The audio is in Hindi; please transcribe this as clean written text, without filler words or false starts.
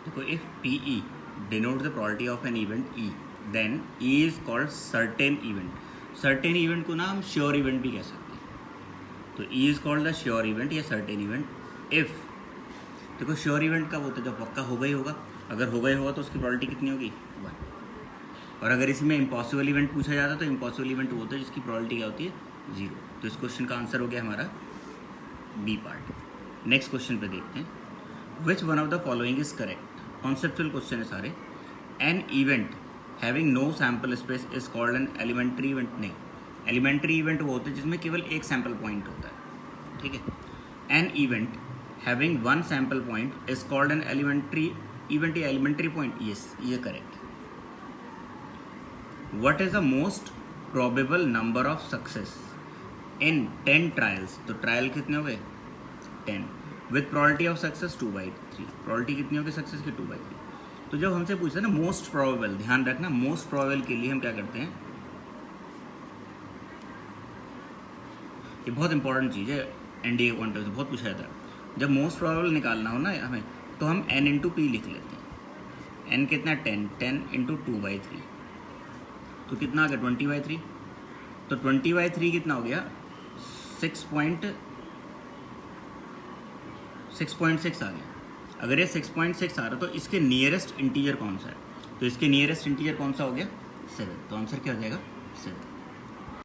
देखो if P E denote the probability of an event E, then E is called certain event. Certain event को ना हम श्योर इवेंट भी कह सकते हैं। तो ई is called the sure event या सर्टेन इवेंट इफ, देखो श्योर इवेंट कब होता है, जब पक्का होगा ही होगा। अगर होगा ही होगा तो उसकी प्रोबेबिलिटी कितनी होगी, 1। और अगर इसमें इम्पॉसिबल इवेंट पूछा जाता है तो इम्पॉसिबल इवेंट वो होता है जिसकी प्रोबेबिलिटी क्या होती है, 0। तो इस क्वेश्चन का आंसर हो गया हमारा बी पार्ट। नेक्स्ट क्वेश्चन पे देखते हैं, which one of the following is correct. Conceptual question है सारे। An event having no sample space is called an elementary event. नहीं, एलिमेंट्री इवेंट वो होता है जिसमें केवल एक सैम्पल पॉइंट होता है, ठीक है। An event having one sample point is called an elementary event या एलिमेंट्री पॉइंट। यस, ये correct. What is the most probable number of success in 10 trials. तो ट्रायल कितने हो गए, 10, with probability of success 2/3। Probability कितनी होगी सक्सेस की, 2/3। तो जब हमसे पूछते हैं ना मोस्ट प्रोबेबल, ध्यान रखना मोस्ट प्रोबेबल के लिए हम क्या करते हैं, ये बहुत इंपॉर्टेंट चीज़ है, एनडीए पॉइंट से बहुत पूछा जाता है। जब मोस्ट प्रोबेबल निकालना हो ना हमें, तो हम n इंटू पी लिख लेते हैं। n कितना, 10 इंटू 2/3, तो कितना आ गया 20/3। तो 20/3 कितना हो गया, 6.6 आ गया। अगर ये 6.6 आ रहा तो इसके नियरेस्ट इंटीजर कौन सा है, तो इसके नियरेस्ट इंटीजर कौन सा हो गया, 7। तो आंसर क्या हो जाएगा, 7।